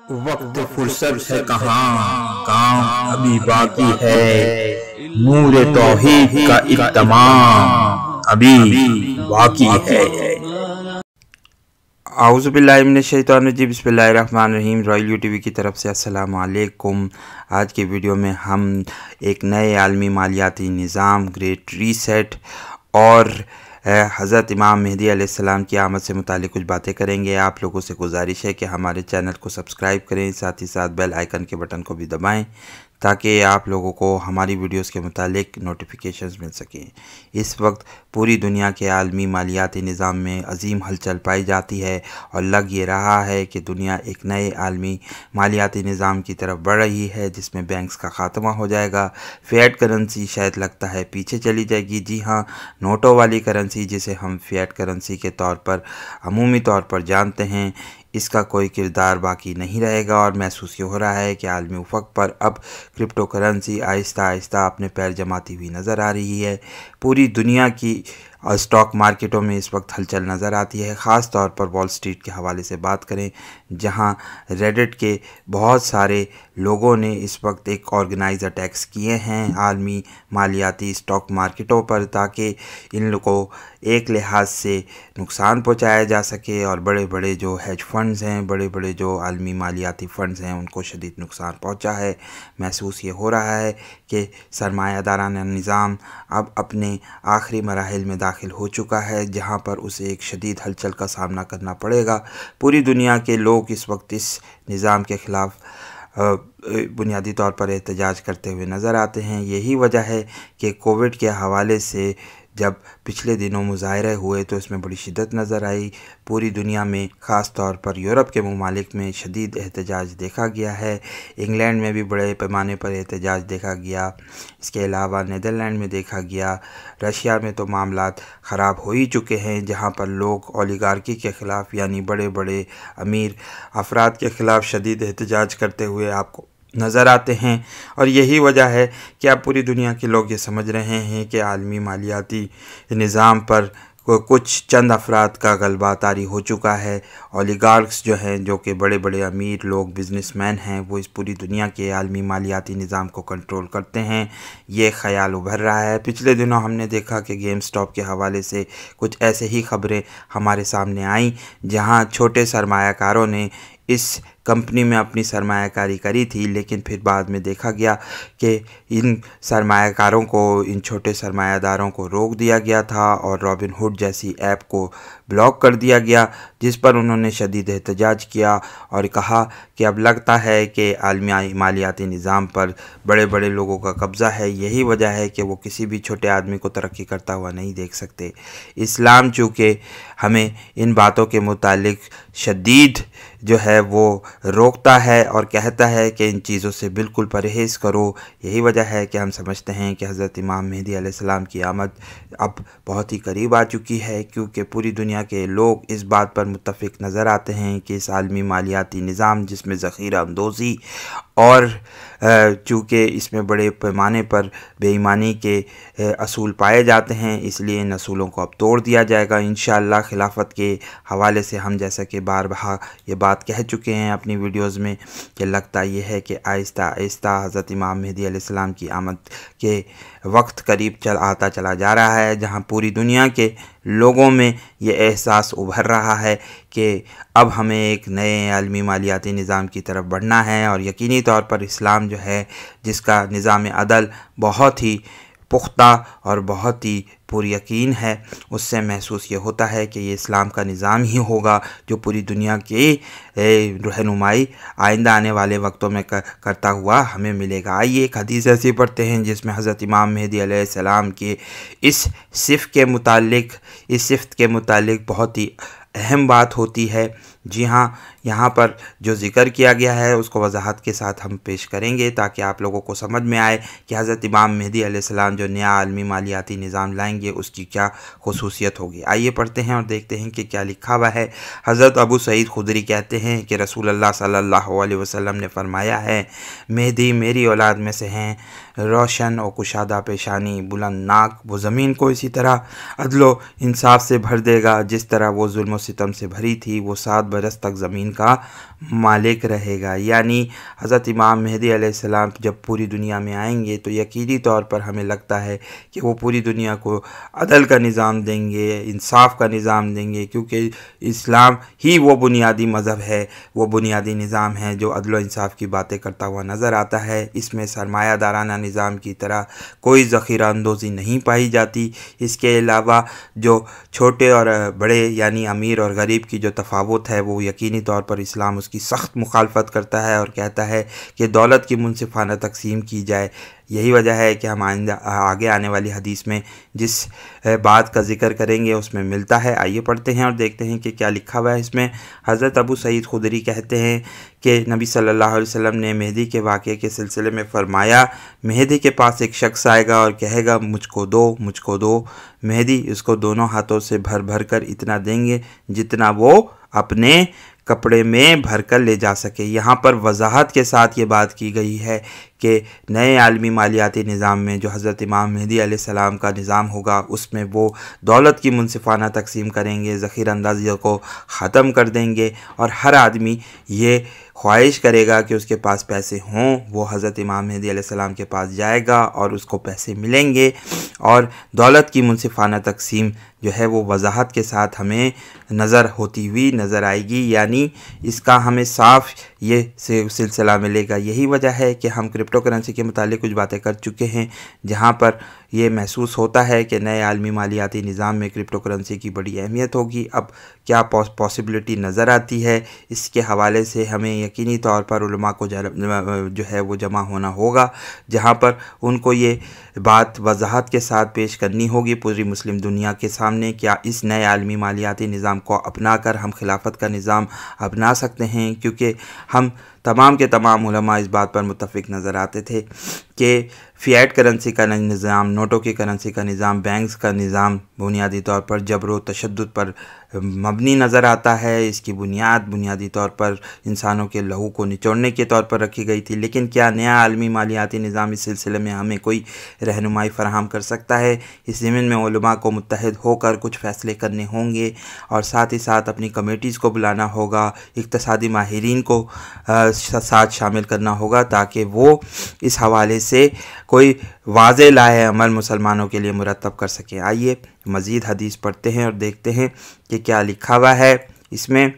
वक्त फुर्सत है कहाँ, काम अभी बाकी है। नूर तौहीद का इत्तमाम अभी बाकी है। आऊज़ु बिल्लाहि मिनश शैतानिर रजीम, बिस्मिल्लाहिर्रहमानिर्रहीम। रॉयल यूटीवी की तरफ से अस्सलाम वालेकुम। आज के वीडियो में हम एक नए आलमी मालियाती निज़ाम ग्रेट रीसेट और हज़रत इमाम मेहदी अलैहिस्सलाम की आमद से मुतालिक कुछ बातें करेंगे। आप लोगों से गुजारिश है कि हमारे चैनल को सब्सक्राइब करें, साथ ही साथ बेल आइकन के बटन को भी दबाएं ताकि आप लोगों को हमारी वीडियोस के मुतालिक नोटिफिकेशंस मिल सकें। इस वक्त पूरी दुनिया के आलमी मालियाती निज़ाम में अजीम हलचल पाई जाती है और लग ये रहा है कि दुनिया एक नए आलमी मालियाती निज़ाम की तरफ बढ़ रही है जिसमें बैंक्स का ख़ात्मा हो जाएगा। फ़िएट करेंसी शायद लगता है पीछे चली जाएगी। जी हाँ, नोटों वाली करेंसी जिसे हम फ़िएट करेंसी के तौर पर अमूमी तौर पर जानते हैं, इसका कोई किरदार बाकी नहीं रहेगा और महसूस ये हो रहा है कि आलमी उफ़क़ पर अब क्रिप्टो करेंसी आहिस्ता आहिस्ता अपने पैर जमाती हुई नज़र आ रही है। पूरी दुनिया की स्टॉक मार्केटों में इस वक्त हलचल नज़र आती है। ख़ास तौर पर वॉल स्ट्रीट के हवाले से बात करें, जहां रेडिट के बहुत सारे लोगों ने इस वक्त एक ऑर्गेनाइज अटैक्स किए हैं आलमी मालियाती स्टॉक मार्केटों पर, ताकि इन लोगों को एक लिहाज से नुकसान पहुंचाया जा सके और बड़े बड़े जो हेज फंड्स हैं, बड़े बड़े जो आलमी मालियाती फ़ंड्स हैं, उनको शदीद नुकसान पहुंचा है। महसूस ये हो रहा है कि सरमायादाराना निज़ाम अब अपने आखिरी मराहिल में दाखिल हो चुका है, जहां पर उसे एक शदीद हलचल का सामना करना पड़ेगा। पूरी दुनिया के लोग इस वक्त इस निज़ाम के ख़िलाफ़ बुनियादी तौर पर एहतजाज करते हुए नज़र आते हैं। यही वजह है कि कोविड के हवाले से जब पिछले दिनों मुज़ाहरे हुए तो इसमें बड़ी शिद्दत नज़र आई। पूरी दुनिया में ख़ास तौर पर यूरोप के ममालिक में शदीद एहतजाज देखा गया है। इंग्लैंड में भी बड़े पैमाने पर एहतजाज देखा गया। इसके अलावा नीदरलैंड में देखा गया। रशिया में तो मामलात ख़राब हो ही चुके हैं, जहाँ पर लोग ओलिगार्की के ख़िलाफ़ यानी बड़े बड़े अमीर अफराद के ख़िलाफ़ शदीद एहतजाज करते हुए आपको नज़र आते हैं। और यही वजह है कि अब पूरी दुनिया के लोग ये समझ रहे हैं कि आलमी मालियाती निज़ाम पर कुछ चंद अफराद का गलबा तारी हो चुका है। ओलिगार्क्स जो हैं, जो कि बड़े बड़े अमीर लोग बिजनेसमैन हैं, वो इस पूरी दुनिया के आलमी मालियाती निज़ाम को कंट्रोल करते हैं। ये ख़याल उभर रहा है। पिछले दिनों हमने देखा कि गेम स्टॉप के हवाले से कुछ ऐसे ही ख़बरें हमारे सामने आईं, जहां छोटे सरमायाकारों ने इस कंपनी में अपनी सरमायाकारी करी थी, लेकिन फिर बाद में देखा गया कि इन सरमायाकारों को, इन छोटे सरमायादारों को रोक दिया गया था और रॉबिनहुड जैसी ऐप को ब्लॉक कर दिया गया, जिस पर उन्होंने शदीद एहतजाज किया और कहा कि अब लगता है कि आलमी मालियाती निज़ाम पर बड़े बड़े लोगों का कब्ज़ा है। यही वजह है कि वो किसी भी छोटे आदमी को तरक्की करता हुआ नहीं देख सकते। इस्लाम चूँकि हमें इन बातों के मुतालिक शदीद जो है वो रोकता है और कहता है कि इन चीज़ों से बिल्कुल परहेज़ करो। यही वजह है कि हम समझते हैं कि हज़रत इमाम मेहदी अलैहिस्सलाम की आमद अब बहुत ही करीब आ चुकी है, क्योंकि पूरी दुनिया के लोग इस बात पर मुत्तफ़िक नज़र आते हैं कि इस आलमी मालियाती निज़ाम जिसमें ज़ख़ीरा अंदोज़ी और चूँकि इसमें बड़े पैमाने पर बेईमानी के असूल पाए जाते हैं, इसलिए इन असूलों को अब तोड़ दिया जाएगा इंशाअल्लाह। खिलाफत के हवाले से हम जैसा कि बार बार ये बात कह चुके हैं अपनी वीडियोज़ में कि लगता ये है कि आहिस्ता आहिस्ता हज़रत इमाम मेहदी अलैहिस्सलाम की आमद के वक्त करीब आता चला जा रहा है, जहाँ पूरी दुनिया के लोगों में ये एहसास उभर रहा है कि अब हमें एक नए आलमी मालियाती निज़ाम की तरफ बढ़ना है। और यकीनी तौर पर इस्लाम जो है, जिसका निज़ाम अदल बहुत ही पुख्ता और बहुत ही पुरयकीन है, उससे महसूस ये होता है कि ये इस्लाम का निज़ाम ही होगा जो पूरी दुनिया की रहनुमाई आइंदा आने वाले वक्तों में करता हुआ हमें मिलेगा। आइए एक हदीस ऐसी पढ़ते हैं जिसमें हज़रत इमाम मेहदी अलैहिस्सलाम के इस सिफ़त के मुतालिक बहुत ही अहम बात होती है। जी हाँ, यहाँ पर जो ज़िक्र किया गया है उसको वजाहत के साथ हम पेश करेंगे ताकि आप लोगों को समझ में आए कि हज़रत इमाम मेहदी अलैहिस्सलाम जो नया आलमी मालियाती निज़ाम लाएंगे उसकी क्या खुसूसियत होगी। आइए पढ़ते हैं और देखते हैं कि क्या लिखा हुआ है। हज़रत अबू सईद खुदरी कहते हैं कि रसूल अल्लाह सल्लल्लाहु अलैहि वसल्लम ने फरमाया है, मेहदी मेरी औलाद में से हैं, रोशन और कुशादा पेशानी, बुलंद नाक। वो ज़मीन को इसी तरह अदलो इंसाफ से भर देगा जिस तरह वो जुल्म सितम से भरी थी। वो 7 बरस तक ज़मीन का मालिक रहेगा। यानी हज़रत इमाम मेहदी अलैहिस्सलाम जब पूरी दुनिया में आएंगे तो यकीनी तौर पर हमें लगता है कि वो पूरी दुनिया को अदल का निज़ाम देंगे, इंसाफ का निज़ाम देंगे, क्योंकि इस्लाम ही वो बुनियादी मज़हब है, वो बुनियादी निज़ाम है जो अदल व इंसाफ की बातें करता हुआ नज़र आता है। इसमें सरमायादाराना निज़ाम की तरह कोई ज़ख़ीरा अंदोज़ी नहीं पाई जाती। इसके अलावा जो छोटे और बड़े यानी अमीर और गरीब की जो तफावत है वो यकीनी तौर पर इस्लाम उसकी सख्त मुखालफत करता है और कहता है कि दौलत की मुनसिफाना तकसीम की जाए। यही वजह है कि हम आगे आने वाली हदीस में जिस बात का जिक्र करेंगे उसमें मिलता है। आइए पढ़ते हैं और देखते हैं कि क्या लिखा हुआ है इसमें। हज़रत अबू सईद खुदरी कहते हैं कि नबी सल्लल्लाहु अलैहि वसल्लम ने मेहदी के वाक़े के सिलसिले में फ़रमाया, मेहदी के पास एक शख्स आएगा और कहेगा मुझको दो, मुझको दो। मेहदी उसको दोनों हाथों से भर भर कर इतना देंगे जितना वो अपने कपड़े में भर कर ले जा सके। यहाँ पर वजाहत के साथ ये बात की गई है कि नए आलमी मालियाती निज़ाम में जो हज़रत इमाम मेहदी अलैहिस्सलाम का निज़ाम होगा उसमें वो दौलत की मुनसिफाना तकसीम करेंगे, ज़ख़ीरा अंदाज़ी को ख़त्म कर देंगे और हर आदमी ये ख्वाहिश करेगा कि उसके पास पैसे हों, वो हज़रत इमाम मेहदी अलैहिस्सलाम के पास जाएगा और उसको पैसे मिलेंगे और दौलत की मुनसिफाना तकसीम जो है वो वजाहत के साथ हमें नज़र होती हुई नज़र आएगी। यानी इसका हमें साफ़ ये सिलसिला मिलेगा। यही वजह है कि हम क्रिप्टो करेंसी के मुतालिक कुछ बातें कर चुके हैं जहाँ पर ये महसूस होता है कि नए आलमी मालियाती निज़ाम में क्रिप्टो करेंसी की बड़ी अहमियत होगी। अब क्या पॉसिबिलिटी नज़र आती है, इसके हवाले से हमें यकीनी तौर पर उलमा को जो है वो जमा होना होगा, जहाँ पर उनको ये बात वजाहत के साथ पेश करनी होगी पूरी मुस्लिम दुनिया के सामने। क्या इस नए आलमी मालियाती निज़ाम को अपना कर हम खिलाफत का निज़ाम अपना सकते हैं? क्योंकि हम तमाम के तमाम उलमा इस बात पर मुत्तफ़िक़ नज़र आते थे कि फ़िएट करेंसी का निज़ाम, नोटों की करेंसी का निज़ाम, बैंक्स का निज़ाम बुनियादी तौर पर जबर व तशद्दुद पर मबनी नज़र आता है। इसकी बुनियाद बुनियादी तौर पर इंसानों के लहू को निचोड़ने के तौर पर रखी गई थी। लेकिन क्या नया आलमी मालियाती निज़ाम इस सिलसिले में हमें कोई रहनुमाई फ़राहम कर सकता है? इस ज़मीन में उलमा को मुत्तहिद होकर कुछ फ़ैसले करने होंगे और साथ ही साथ अपनी कमेटीज़ को बुलाना होगा, इक़्तिसादी माहिरीन को साथ शामिल करना होगा ताकि वो इस हवाले से कोई वाज़े लाए अमल मुसलमानों के लिए मुरतब कर सके। आइए मज़ीद हदीस पढ़ते हैं और देखते हैं कि क्या लिखा हुआ है इसमें।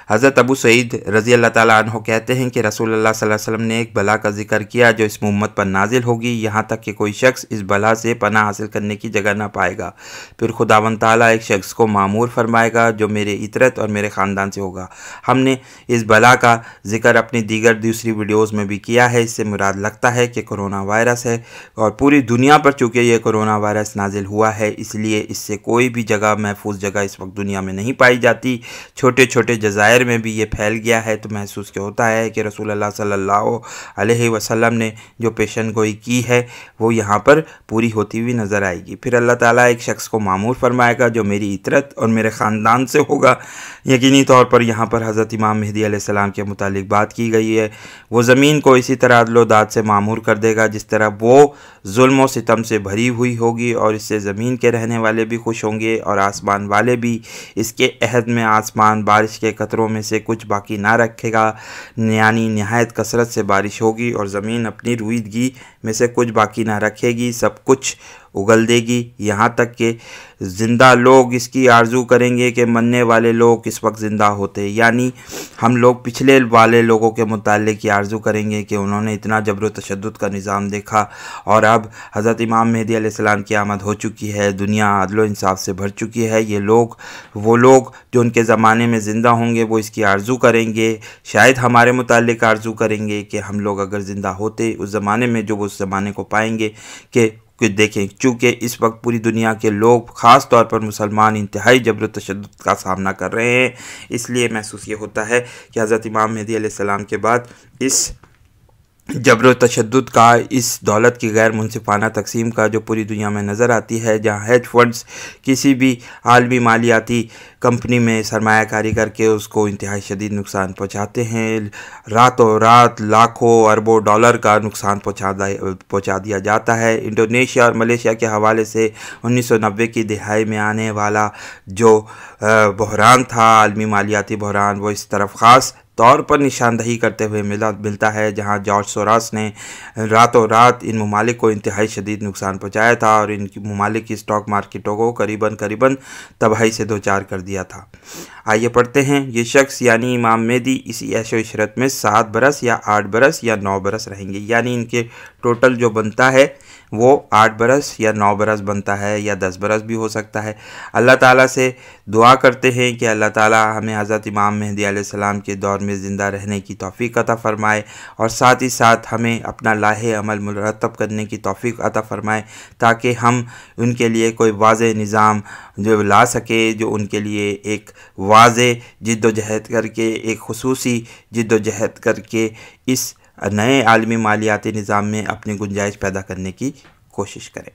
हज़रत अबू सईद रज़ी अल्लाह ताला अन्हु कहते हैं कि रसूलुल्लाह सल्लल्लाहु अलैहि वसल्लम ने एक बला का जिक्र किया जो इस उम्मत पर नाजिल होगी, यहाँ तक कि कोई शख्स इस बला से पनाह हासिल करने की जगह ना पाएगा। फिर खुदावंद ताला एक शख्स को मामूर फरमाएगा जो मेरे इतरत और मेरे ख़ानदान से होगा। हमने इस बला का जिक्र अपनी दीगर दूसरी वीडियोज़ में भी किया है। इससे मुराद लगता है कि कोरोना वायरस है और पूरी दुनिया पर चूँकि ये कोरोना वायरस नाजिल हुआ है इसलिए इससे कोई भी जगह महफूज जगह इस वक्त दुनिया में नहीं पाई जाती। छोटे छोटे जज़ायर में भी ये फैल गया है तो महसूस क्या होता है कि रसूलुल्लाह सल्लल्लाहु अलैहि वसल्लम ने जो पेशन गोई की है वो यहाँ पर पूरी होती हुई नज़र आएगी। फिर अल्लाह ताला एक शख्स को मामूर फरमाएगा जो मेरी इतरत और मेरे ख़ानदान से होगा। यकीनी तौर पर यहाँ पर हज़रत इमाम मेहदी अलैहिस्सलाम के मुतालिक बात की गई है। वो ज़मीन को इसी तरह अदल व दाद से मामूर कर देगा जिस तरह वो जुल्म व सितम से भरी हुई होगी और इससे ज़मीन के रहने वाले भी खुश होंगे और आसमान वाले भी। इसके अहद में आसमान बारिश के कतरों में से कुछ बाकी ना रखेगा, यानी नहायत कसरत से बारिश होगी और ज़मीन अपनी रुईदगी में से कुछ बाकी ना रखेगी, सब कुछ उगल देगी। यहाँ तक कि ज़िंदा लोग इसकी आरजू करेंगे कि मरने वाले लोग इस वक्त ज़िंदा होते। यानी हम लोग पिछले वाले लोगों के मुतालिक ये आरजू करेंगे कि उन्होंने इतना जबर व तशद्दुद का निज़ाम देखा और अब हज़रत इमाम मेहदी अलैहिस्सलाम की आमद हो चुकी है, दुनिया अदल व इंसाफ से भर चुकी है। ये लोग वो लोग जो उनके ज़माने में ज़िंदा होंगे वो इसकी आरजू करेंगे, शायद हमारे मुतालिक आरजू करेंगे कि हम लोग अगर ज़िंदा होते उस ज़माने में जो वो उस ज़माने को पाएंगे कि देखें चूँकि इस वक्त पूरी दुनिया के लोग ख़ास तौर पर मुसलमान इंतहाई जबर व तशद्दुद का सामना कर रहे हैं। इसलिए महसूस ये होता है कि हज़रत इमाम मेहदी अलैहिस्सलाम के बाद इस जबर तशद्दुद का, इस दौलत की गैर मुनसिफाना तकसीम का जो पूरी दुनिया में नज़र आती है, जहाँ हेज फंड्स किसी भी आलमी मालियाती कंपनी में सरमायाकारी करके उसको इंतहाई शदीद नुकसान पहुँचाते हैं। रातों रात लाखों अरबों डॉलर का नुकसान पहुँचा दिया जाता है। इंडोनेशिया और मलेशिया के हवाले से 1990 की दिहाई में आने वाला जो बहरान था, आलमी मालियाती बहरान, वो इस तरफ ख़ास तौर पर निशानदही करते हुए मिलता है, जहां जॉर्ज सोरोस ने रातों रात इन ममालिक को इंतहाई शदीद नुकसान पहुंचाया था और इन ममालिक की स्टॉक मार्केटों को करीबन तबाही से दो चार कर दिया था। आइए पढ़ते हैं। ये शख्स यानी इमाम मेहदी इसी ऐशो इशरत में 7 बरस या 8 बरस या 9 बरस रहेंगे, यानी इनके टोटल जो बनता है वो 8 बरस या 9 बरस बनता है, या 10 बरस भी हो सकता है। अल्लाह ताला से दुआ करते हैं कि अल्लाह ताला हमें हज़रत इमाम मेहदी अलैहिस्सलाम के दौर में ज़िंदा रहने की तौफ़ीक़ अता फ़रमाए और साथ ही साथ हमें अपना लाहे अमल मुरतब करने की तौफ़ीक़ अता फ़रमाए, ताकि हम उनके लिए कोई वाज़े निज़ाम जो ला सके, जो उनके लिए एक वाज़े जिद्दोजहद करके, एक खुसूसी जिद्दोजहद करके इस नए आलमी मालियाती निज़ाम में अपनी गुंजाइश पैदा करने की कोशिश करें।